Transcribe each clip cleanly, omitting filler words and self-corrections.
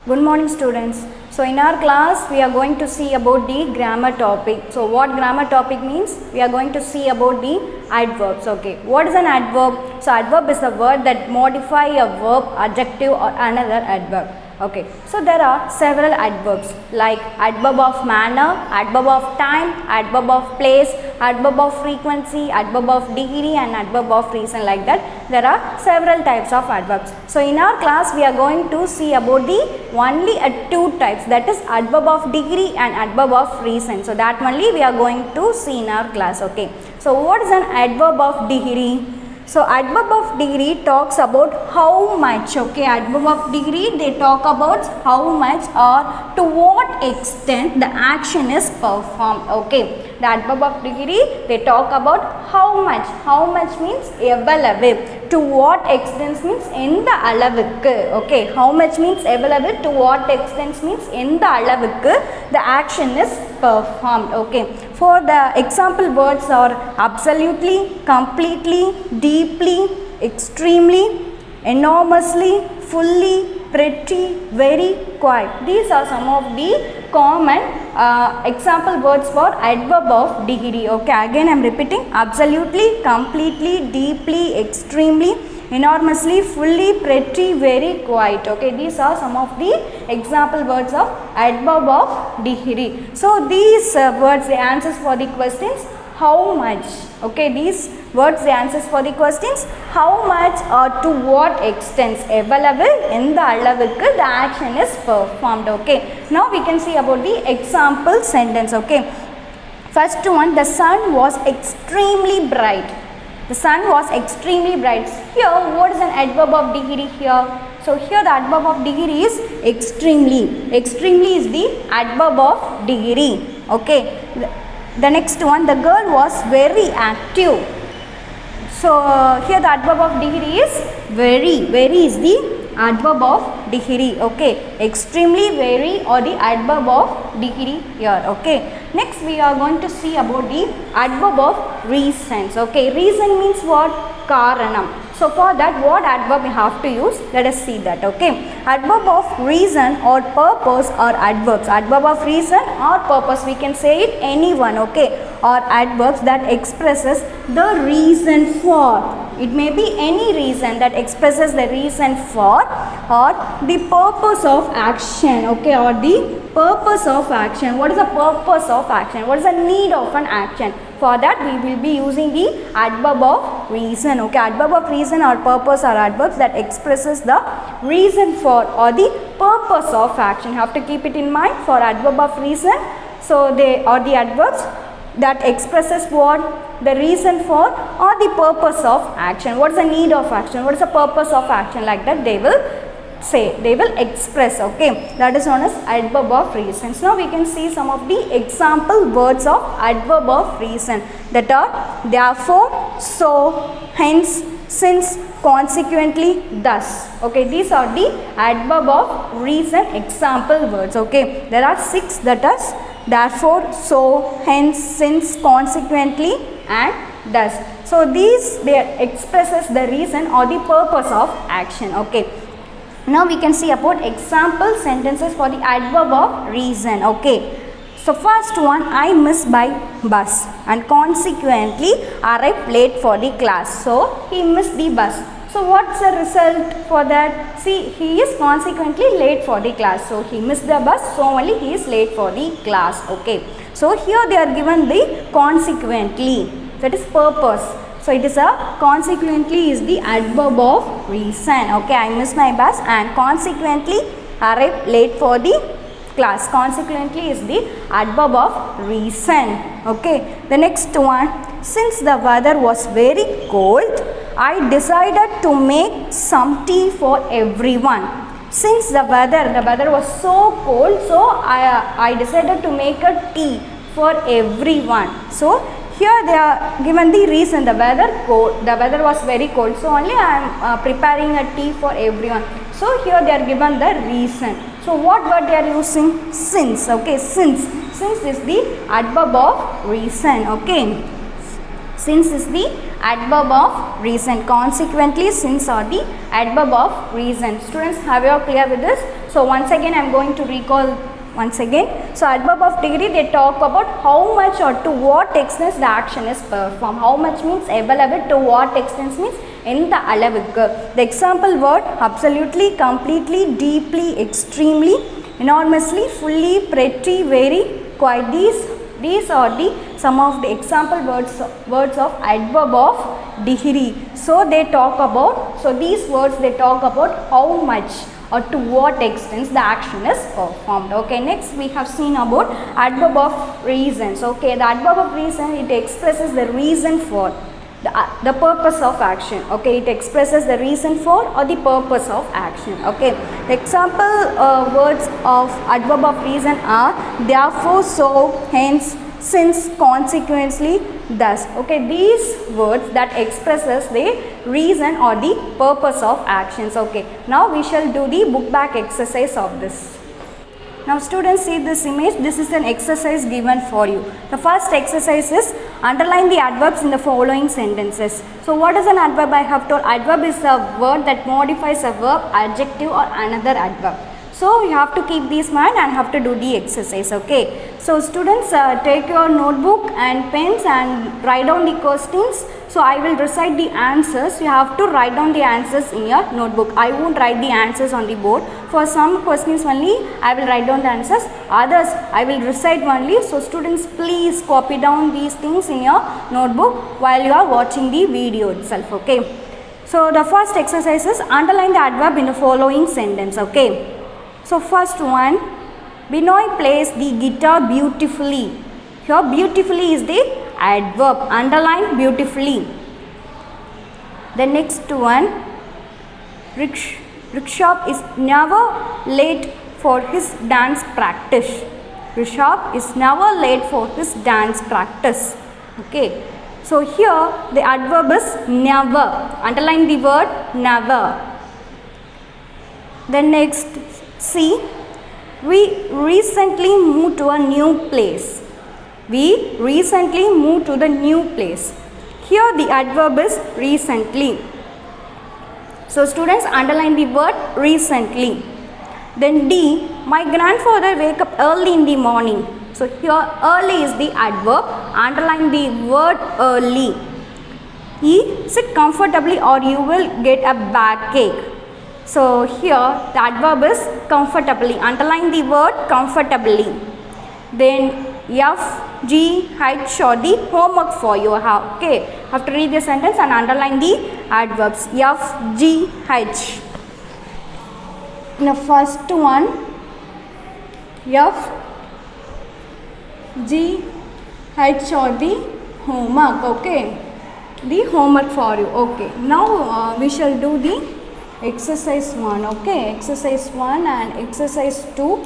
Good morning students. So in our class we are going to see about the grammar topic. So what grammar topic means? We are going to see about the adverbs. Okay. What is an adverb? So adverb is a word that modify a verb, adjective or another adverb. Okay. So there are several adverbs like adverb of manner, adverb of time, adverb of place, adverb of frequency, adverb of degree and adverb of reason, like that. There are several types of adverbs. So in our class we are going to see about the only two types, that is adverb of degree and adverb of reason. So that only we are going to see in our class. Okay. So what is an adverb of degree? So adverb of degree talks about how much. Okay, adverb of degree, they talk about how much or to what extent the action is performed. Okay, the adverb of degree, they talk about how much. How much means எவ்வளவு. To what extent means எந்த அளவுக்கு. Okay, how much means எவ்வளவு. To what extent means எந்த அளவுக்கு the action is performed. Okay, for the example words are absolutely, completely, deeply, extremely, enormously, fully, pretty, very, quite. These are some of the common example words for adverb of degree. Okay, again I am repeating: absolutely, completely, deeply, extremely, enormously, fully, pretty, very, quite. Okay, these are some of the example words of adverb of degree. So these words, the answers for the questions how much. Okay, these words, the answers for the questions how much or to what extent, எவ்வளவு எந்த அளவுக்கு the action is performed. Okay, now we can see about the example sentence. Okay, first one, the sun was extremely bright. The sun was extremely bright. Here what is an adverb of degree here? So here the adverb of degree is extremely. Extremely is the adverb of degree. Okay, the next one, the girl was very active. So here the adverb of degree is very. Very is the adverb of degree. Okay, extremely, very or the adverb of degree here. Okay, next we are going to see about the adverb of reasons. Okay, reason means what? Karanam. So for that, what adverb we have to use? Let us see that. Okay, adverb of reason or purpose or adverbs. Adverb of reason or purpose, we can say it any one. Okay, or adverbs that expresses the reason for. It may be any reason that expresses the reason for or the purpose of action. Okay, or the purpose of action. What is the purpose of action? What is the need of an action? For that we will be using the adverb of reason. Okay, adverb of reason or purpose are adverbs that expresses the reason for or the purpose of action. You have to keep it in mind for adverb of reason. So they are the adverbs that expresses what? The reason for or the purpose of action. What is the need of action? What is the purpose of action? Like that they will say, they will express. Okay, that is known as adverb of reasons. Now we can see some of the example words of adverb of reason, that are therefore, so, hence, since, consequently, thus. Okay, these are the adverb of reason example words. Okay, there are 6, that is therefore, so, hence, since, consequently and thus. So these, they expresses the reason or the purpose of action. Okay, now we can see about example sentences for the adverb of reason. Okay, so first one, I missed by bus and consequently arrived late for the class. So he missed the bus. So what's the result for that? See, he is consequently late for the class. So he missed the bus, so only he is late for the class. Okay, so here they are given the consequently, that is purpose. So it is a consequently is the adverb of reason. Okay, I missed my bus and consequently arrived late for the class. Consequently is the adverb of reason. Okay, the next one, since the weather was very cold, I decided to make some tea for everyone. Since the weather was so cold, so I decided to make a tea for everyone. So here they are given the reason, the weather was very cold, so only I am preparing a tea for everyone. So here they are given the reason. So what word they are using? Since. Okay, since is the adverb of reason. Okay, Since is the adverb of reason. Consequently, since are the adverb of reason. Students, have you all clear with this? So once again I am going to recall once again. So adverb of degree, they talk about how much or to what extent the action is performed. How much means available, to what extent means in the அளவுக்கு. The example word absolutely, completely, deeply, extremely, enormously, fully, pretty, very, quite. These are the some of the example words of adverb of degree. So they talk about, so these words they talk about how much or to what extent the action is performed. Okay, next we have seen about adverb of reasons. Okay, the adverb of reason, it expresses the reason for the purpose of action. Okay, it expresses the reason for or the purpose of action. Okay, the example words of adverb of reason are therefore, so, hence, since, consequently, thus. Okay, these words that expresses the reason or the purpose of actions. Okay, now we shall do the book back exercise of this. Now students, see this image. This is an exercise given for you. The first exercise is underline the adverbs in the following sentences. So what is an adverb? I have told adverb is a word that modifies a verb, adjective or another adverb. So you have to keep these in mind and have to do the exercise. Okay. So students, take your notebook and pens and write down the questions. So I will recite the answers. You have to write down the answers in your notebook. I won't write the answers on the board. For some questions only I will write down the answers. Others I will recite only. So students, please copy down these things in your notebook while you are watching the video itself. Okay. So the first exercise is underline the adverb in the following sentence. Okay. So first one, Binoy plays the guitar beautifully. Here beautifully is the adverb. Underline beautifully. The next one, Rishabh is never late for his dance practice. Rishabh is never late for his dance practice. Okay. So here the adverb is never. Underline the word never. Then next, see, we recently moved to a new place. We recently moved to the new place. Here the adverb is recently. So students, underline the word recently. Then D, my grandfather wake up early in the morning. So here early is the adverb. Underline the word early. E, sit comfortably or you will get a backache. So here the adverb is comfortably. Underline the word comfortably. Then F, G, H are the homework for you. Okay, have to read the sentence and underline the adverbs. F, G, H. The first one, F, G, H are the homework. Okay, the homework for you. Okay, now we shall do the exercise 1. Okay, exercise 1 and exercise 2.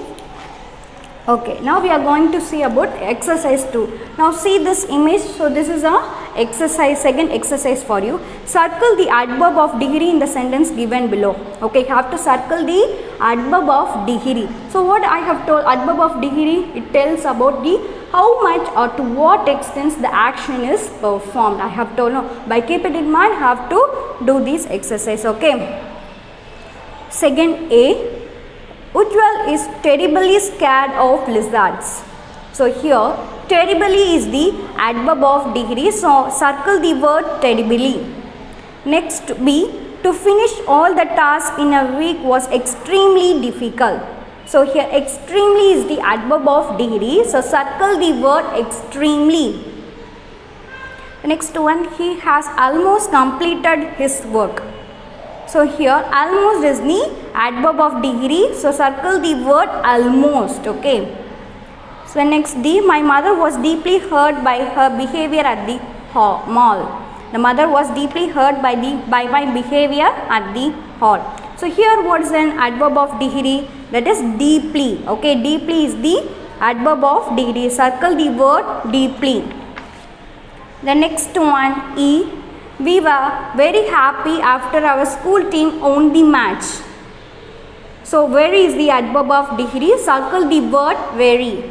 Okay, now we are going to see about exercise 2. Now see this image. So this is a exercise, second exercise for you. Circle the adverb of degree in the sentence given below. Okay, you have to circle the adverb of degree. So what I have told, adverb of degree, it tells about the how much or to what extent the action is performed. I have told, no, by keep it in mind, have to do this exercise. Okay. Second A, Ujjwal is terribly scared of lizards. So here terribly is the adverb of degree. So circle the word terribly. Next B, to finish all the tasks in a week was extremely difficult. So here extremely is the adverb of degree. So circle the word extremely. The next one, he has almost completed his work. So here almost is the adverb of degree. So circle the word almost. Okay. So next D, my mother was deeply hurt by her behavior at the mall. The mother was deeply hurt by my behavior at the hall. So here what is an adverb of degree? That is deeply. Okay, deeply is the adverb of degree. Circle the word deeply. The next one E, we were very happy after our school team won the match. So very is the adverb of degree. Circle the word very.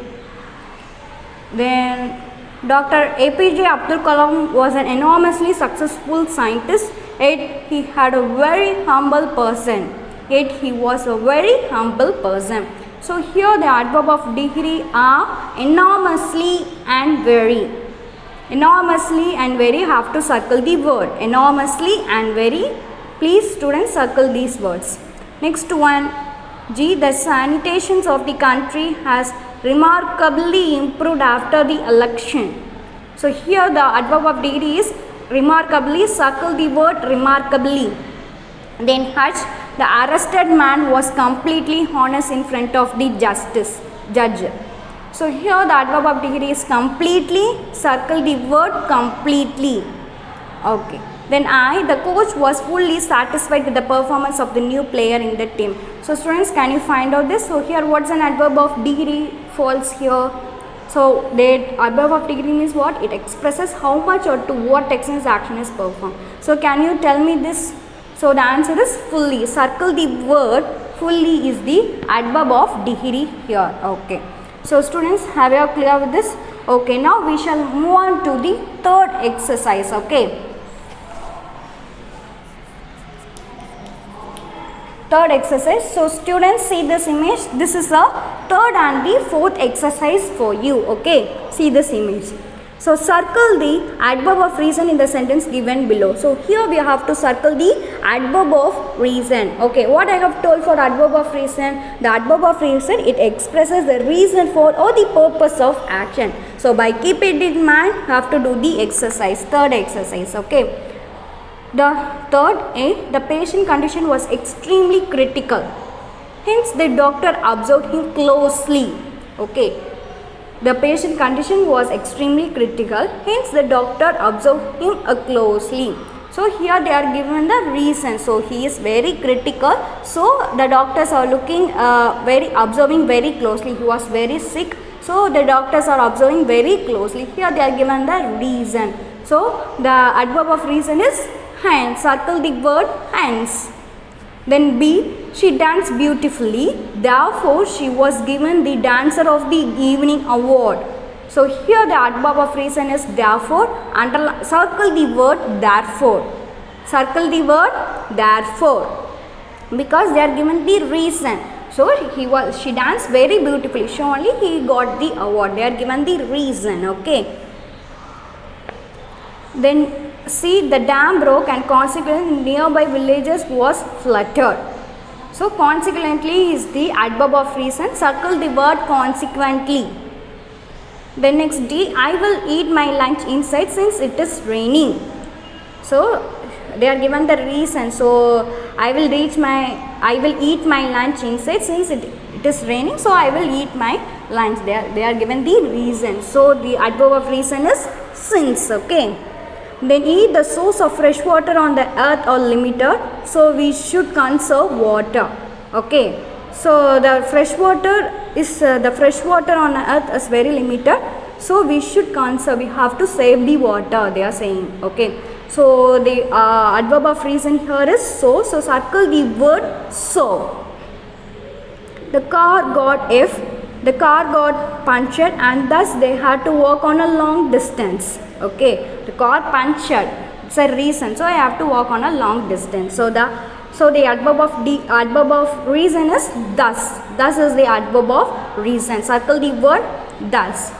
Then Dr. APJ Abdul Kalam was an enormously successful scientist, yet he had a very humble person. Yet he was a very humble person. So here the adverb of degree are enormously and very. Enormously and very, have to circle the word. Enormously and very. Please students circle these words. Next one. G. The sanitations of the country has remarkably improved after the election. So here the adverb of degree is remarkably. Circle the word remarkably. Then H. The arrested man was completely honest in front of the judge. So here the adverb of degree is completely. Circle the word completely. Okay. Then I, the coach, was fully satisfied with the performance of the new player in the team. So students, can you find out this? So here what's an adverb of degree falls here? So the adverb of degree means what? It expresses how much or to what extent action is performed. So can you tell me this? So the answer is fully. Circle the word fully is the adverb of degree here. Okay. So students, have you clear with this? Okay, now we shall move on to the third exercise. Okay. Third exercise. So students, see this image. This is a third and the fourth exercise for you. Okay. See this image. So circle the adverb of reason in the sentence given below. So here we have to circle the adverb of reason. Okay. What I have told for adverb of reason? The adverb of reason, it expresses the reason for or the purpose of action. So by keeping it in mind, you have to do the exercise. Third exercise. Okay. The third A, the patient condition was extremely critical. Hence, the doctor observed him closely. Okay. The patient condition was extremely critical. Hence, the doctor observed him closely. So, here they are given the reason. So, he is very critical. So, the doctors are looking, observing very closely. He was very sick. So, the doctors are observing very closely. Here they are given the reason. So, the adverb of reason is hence. Circle the word hence. Then B, she danced beautifully. Therefore, she was given the dancer of the evening award. So, here the adverb of reason is therefore. Circle the word therefore. Circle the word therefore. Because they are given the reason. So, she danced very beautifully. So, only he got the award. They are given the reason. Okay. Then see, the dam broke and consequently nearby villages was flooded. So consequently is the adverb of reason. Circle the word consequently. Then next D, I will eat my lunch inside since it is raining. So they are given the reason. So I will eat my lunch inside since it is raining. So I will eat my lunch. They are given the reason. So the adverb of reason is since. Okay. Then E, the source of fresh water on the earth are limited, so we should conserve water. Okay. So the fresh water on the earth is very limited, so we should conserve. We have to save the water. They are saying. Okay. So the adverb of reason here is so. So circle the word so. The car got punctured and thus they had to walk on a long distance. Okay, the car punctured. It's a reason. So I have to walk on a long distance. So the adverb of reason is thus. Thus is the adverb of reason. Circle the word thus.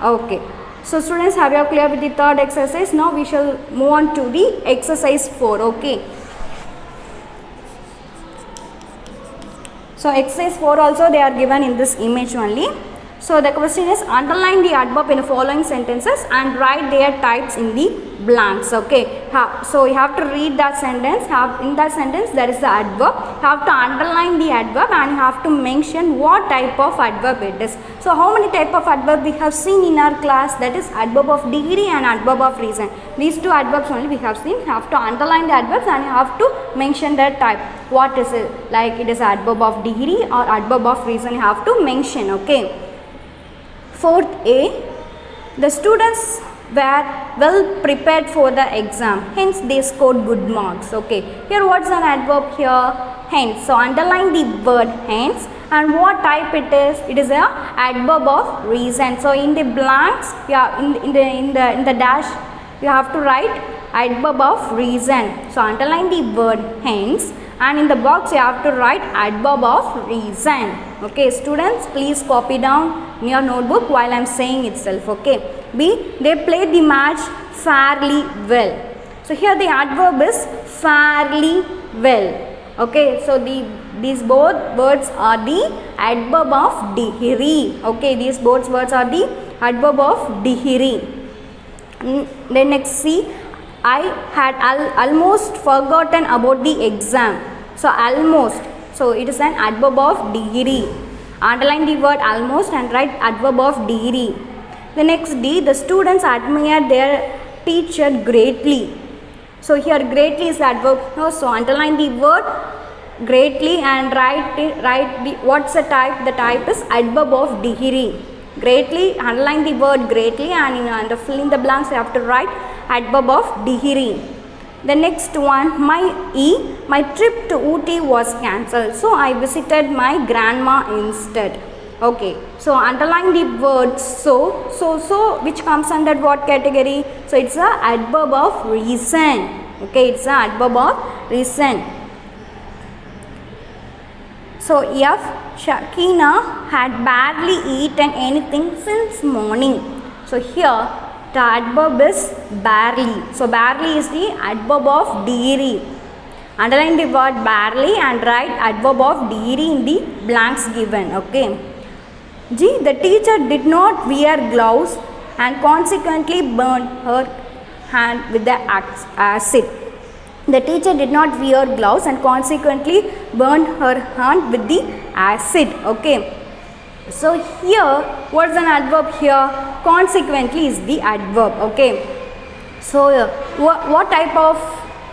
Okay. So students, have you clear with the third exercise? Now we shall move on to the exercise 4. Okay. So exercise 4 also they are given in this image only. So the question is, underline the adverb in the following sentences and write their types in the blanks. Okay. So you have to read that sentence. In that sentence there is the adverb. You have to underline the adverb and you have to mention what type of adverb it is. So how many type of adverb we have seen in our class? That is adverb of degree and adverb of reason. These two adverbs only we have seen. You have to underline the adverbs and you have to mention their type. What is it? Like it is adverb of degree or adverb of reason. You have to mention. Okay. Fourth A, the students were well prepared for the exam, hence they scored good marks. Okay, here what's an adverb here? Hence. So underline the word hence And what type it is? It is a adverb of reason. So in the blanks, yeah, in the dash, you have to write adverb of reason. So underline the word hence, and in the box you have to write adverb of reason. Okay, students, please copy down in your notebook while I am saying itself. Okay. B, they played the match fairly well. So here the adverb is fairly well. Okay, so these both words are the adverb of degree. Okay, these both words are the adverb of degree. Then next, C, I had almost forgotten about the exam. So almost, so it is an adverb of degree. Underline the word almost and write adverb of degree. The next, D, the students admired their teacher greatly. So here greatly is the adverb. So underline the word greatly and write the what's the type? The type is adverb of degree. Greatly, underline the word greatly, and in the fill in the blanks you have to write adverb of degree. The next one, my trip to Ooty was cancelled. So I visited my grandma instead. Okay, so underline the word so which comes under what category? So it's a adverb of reason. Okay, it's a adverb of reason. So F, Shakina had barely eaten anything since morning. So here the adverb is barely. So barely is the adverb of degree. Underline the word barely and write adverb of degree in the blanks given. Okay. G, the teacher did not wear gloves and consequently burned her hand with the acid. The teacher did not wear gloves and consequently burned her hand with the acid. Okay. So here, what is an adverb here? Consequently is the adverb. Okay. So what type of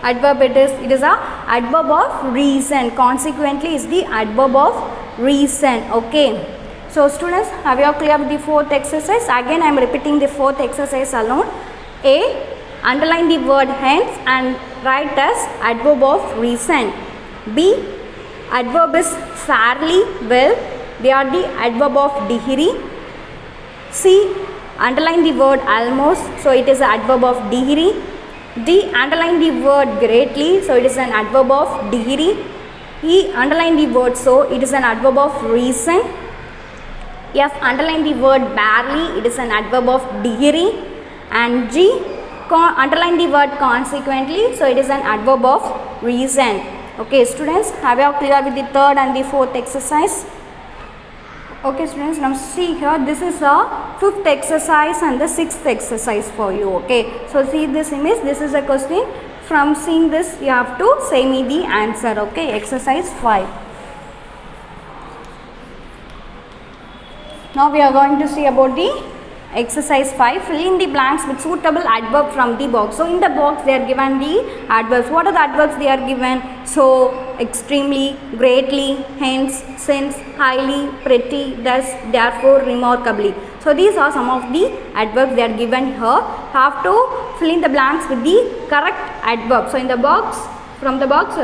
adverb it is? It is a adverb of reason. Consequently is the adverb of reason. Okay. So students, have you clear with the fourth exercise? Again I am repeating the fourth exercise alone. A, underline the word hence and write as adverb of reason. B, adverb is fairly well. They are the adverb of degree. C, underline the word almost. So it is an adverb of degree. D, underline the word greatly. So it is an adverb of degree. E, underline the word so. It is an adverb of reason. F, underline the word barely. It is an adverb of degree. And G, underline the word consequently. So it is an adverb of reason. Okay students, have you clear with the third and the fourth exercise? Okay students, now see here, this is a fifth exercise and the sixth exercise for you. Okay, so see this image, this is a question. From seeing this you have to say me the answer. Okay, exercise 5. Now we are going to see about the exercise 5. Fill in the blanks with suitable adverb from the box. So in the box they are given the adverbs. What are the adverbs they are given? So, extremely, greatly, hence, since, highly, pretty, thus, therefore, remarkably. So these are some of the adverbs they are given here. Have to fill in the blanks with the correct adverb. So in the box, from the box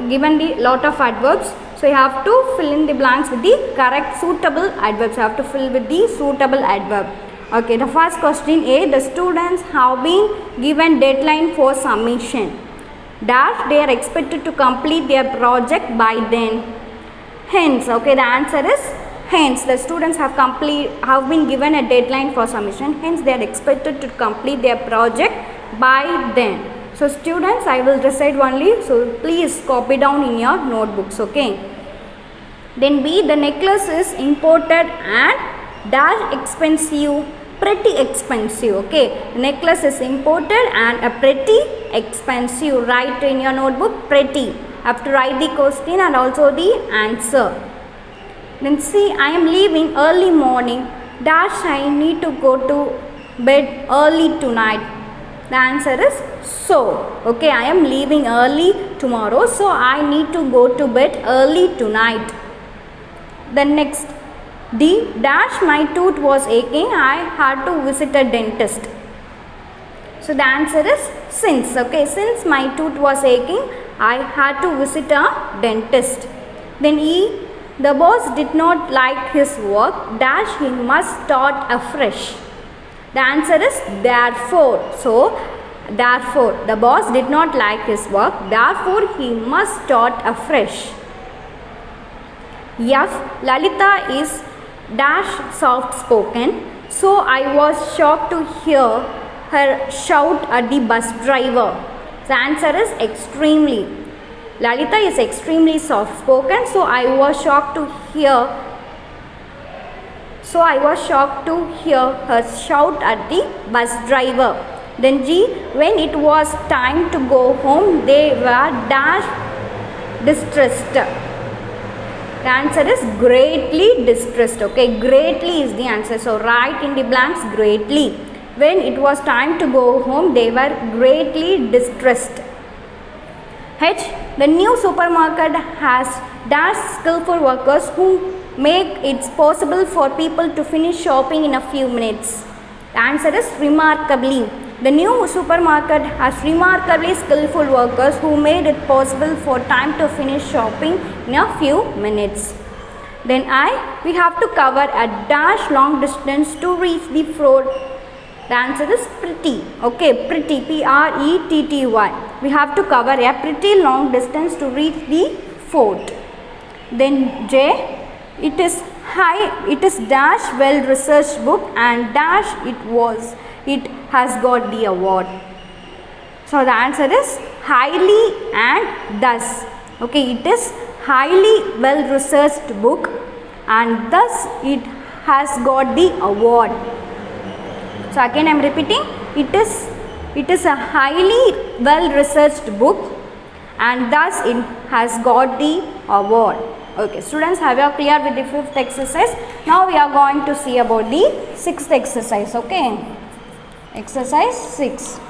given the lot of adverbs. So you have to fill in the blanks with the correct suitable adverbs. You have to fill with the suitable adverb. Okay, the first question A, the students have been given deadline for submission. Dash, they are expected to complete their project by then. Hence, okay, the answer is hence. The students have been given a deadline for submission. Hence, they are expected to complete their project by then. So students, I will recite only. So please copy down in your notebooks. Okay. Then B, the necklace is imported and dash expensive, pretty expensive. Okay. The necklace is imported and a pretty expensive. Write in your notebook pretty. Have to write the question and also the answer. Then C, I am leaving early morning. Dash, I need to go to bed early tonight. The answer is so. Okay, I am leaving early tomorrow, so I need to go to bed early tonight. The next D, dash, my tooth was aching, I had to visit a dentist. So the answer is since. Okay, since my tooth was aching, I had to visit a dentist. Then E, The boss did not like his work, dash he must start afresh. The answer is therefore. So, therefore, the boss did not like his work, therefore he must start afresh. F. Lalita is dash soft spoken, so I was shocked to hear her shout at the bus driver. The answer is extremely. Lalita is extremely soft spoken, so I was shocked to hear her shout at the bus driver. Then G. When it was time to go home, they were dash distressed. The answer is greatly distressed. Okay, greatly is the answer. So write in the blanks greatly. When it was time to go home, they were greatly distressed. H. The new supermarket has dash skillful workers who make it possible for people to finish shopping in a few minutes. The answer is remarkably. The new supermarket has remarkably skillful workers who made it possible for time to finish shopping in a few minutes. Then I. We have to cover a dash long distance to reach the fort. The answer is pretty. Okay, pretty. P-R-E-T-T-Y. We have to cover a pretty long distance to reach the fort. Then J. It is dash well researched book and dash it has got the award. So the answer is highly and thus. Okay, it is highly well researched book and thus it has got the award. So again I am repeating, it is a highly well researched book and thus it has got the award. Okay, students, have you clear with the fifth exercise? Now we are going to see about the sixth exercise. Okay, exercise 6.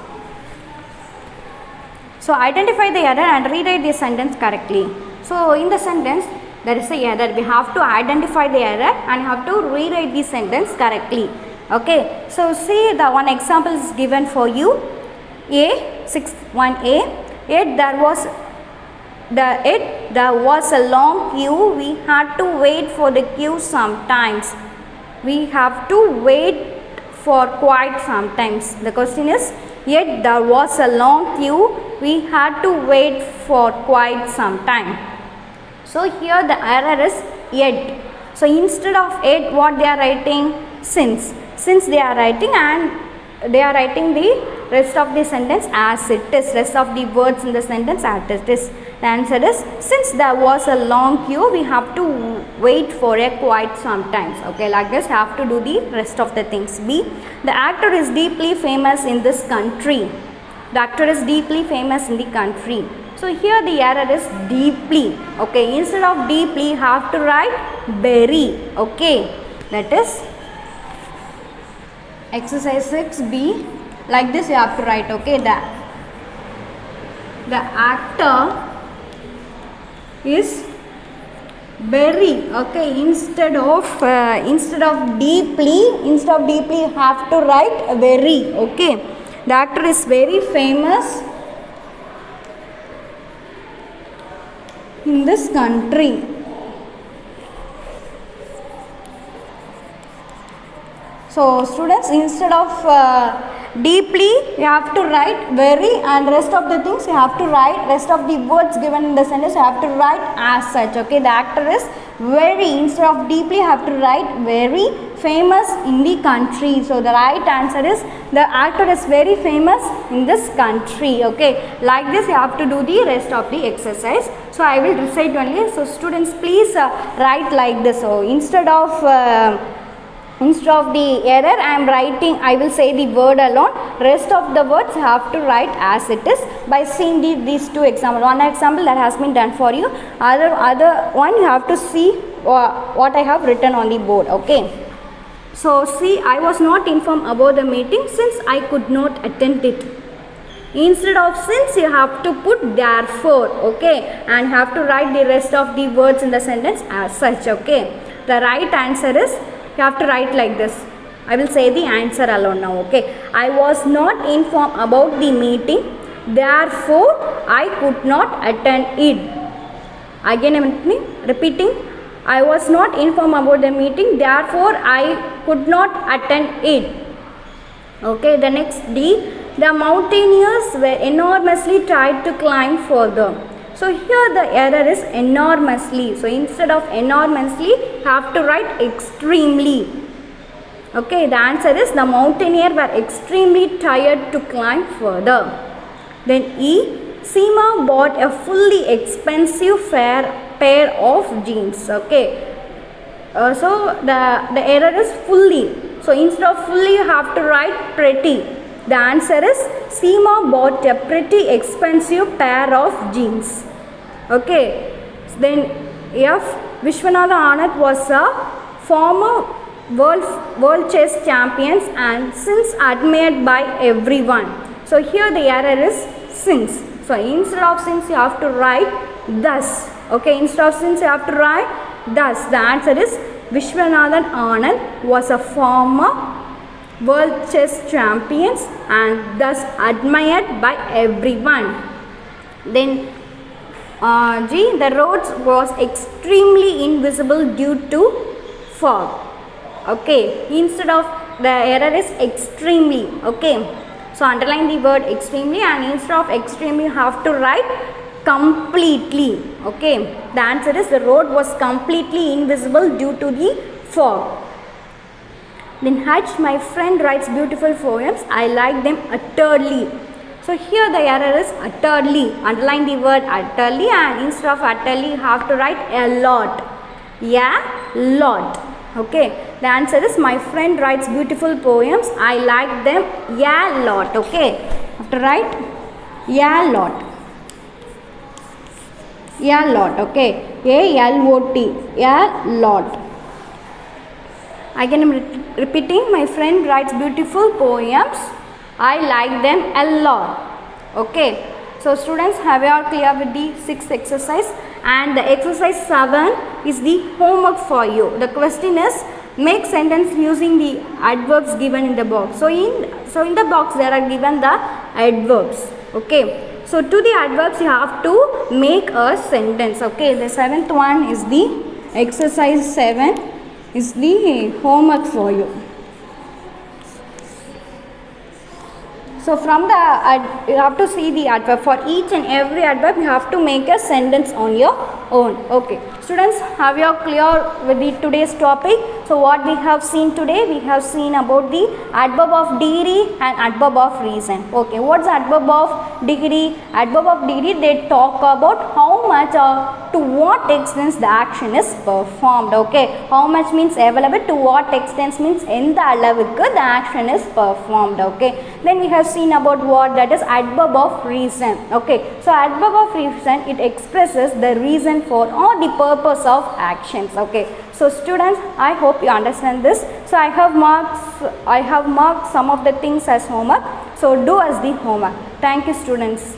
So identify the error and rewrite the sentence correctly. So in the sentence there is a error. We have to identify the error and have to rewrite the sentence correctly. Okay, so see the one example is given for you. A 1A. There was a long queue. We had to wait for the queue sometimes. We have to wait for quite sometimes. The question is, yet there was a long queue. We had to wait for quite some time. So here the error is yet. So instead of yet, what they are writing? Since. Since they are writing, and they are writing the rest of the sentence as it is. Rest of the words in the sentence as it is. The answer is, since there was a long queue, we have to wait for a quite some times. Okay, like this, have to do the rest of the things. B. The actor is deeply famous in this country. The actor is deeply famous in the country. So here the error is deeply. Okay, instead of deeply, have to write very. Okay, that is exercise 6B. Like this you have to write. Okay, the actor is very. Okay, instead of deeply you have to write very. Okay, the actor is very famous in this country. So students, instead of deeply you have to write very, and rest of the things you have to write, rest of the words given in the sentence you have to write as such. Okay, the actor is very. Instead of deeply you have to write very famous in the country. So the right answer is, the actor is very famous in this country. Okay, like this you have to do the rest of the exercise. So I will recite only. So students, please write like this. So instead of the error I will say the word alone. Rest of the words have to write as it is by seeing these two examples. One example that has been done for you. Other one you have to see what I have written on the board. Okay. So see, I was not informed about the meeting since I could not attend it. Instead of since you have to put therefore. Okay, and have to write the rest of the words in the sentence as such. Okay. The right answer is, you have to write like this. I will say the answer alone now. Okay, I was not informed about the meeting, therefore I could not attend it. Again I am repeating. I was not informed about the meeting, therefore I could not attend it. Okay, the next D. The mountaineers were enormously tried to climb further. So here the error is enormously. So instead of enormously, have to write extremely. Okay, the answer is the mountaineers were extremely tired to climb further. Then E. Seema bought a fully expensive pair of jeans. Okay. So the error is fully. So instead of fully, you have to write pretty. The answer is Seema bought a pretty expensive pair of jeans. Okay. Then F. Vishwanathan Anand was a former world chess champion and since admired by everyone. So here the error is since. So instead of since, you have to write thus. Okay, instead of since, you have to write thus. The answer is Vishwanathan Anand was a former world chess champion and thus admired by everyone. Then G. The roads was extremely invisible due to fog. Okay, instead of, the error is extremely. Okay. So underline the word extremely and instead of extremely, you have to write completely. Okay. The answer is the road was completely invisible due to the fog. Then H. My friend writes beautiful poems. I like them utterly. So here the error is utterly. Underline the word utterly and instead of utterly, you have to write a lot. Yeah, lot. Okay. The answer is my friend writes beautiful poems. I like them a lot. Okay. Have to write a lot. A lot. Okay. A-L-O-T. A lot. Again, I am repeating. My friend writes beautiful poems. I like them a lot. Okay. So students, have you all clear with the 6th exercise, and the exercise 7 is the homework for you. The question is, make sentence using the adverbs given in the box. So in the box there are given the adverbs. Okay. So to the adverbs you have to make a sentence. Okay. The 7th one is the exercise 7 is the homework for you. So from the, you have to see the adverb. For each and every adverb, you have to make a sentence on your own. Okay. Students, have you all clear with the today's topic? So what we have seen today? We have seen about the adverb of degree and adverb of reason. Okay. What's adverb of degree? Adverb of degree, they talk about how much or to what extent the action is performed. Okay. How much means available, to what extent means in the அளவுக்கு the action is performed. Okay. Then we have seen about what, that is adverb of reason. Okay. So adverb of reason, it expresses the reason for or the purpose of actions. Okay. So students, I hope you understand this. So I have marked some of the things as homework. So do as the homework. Thank you students.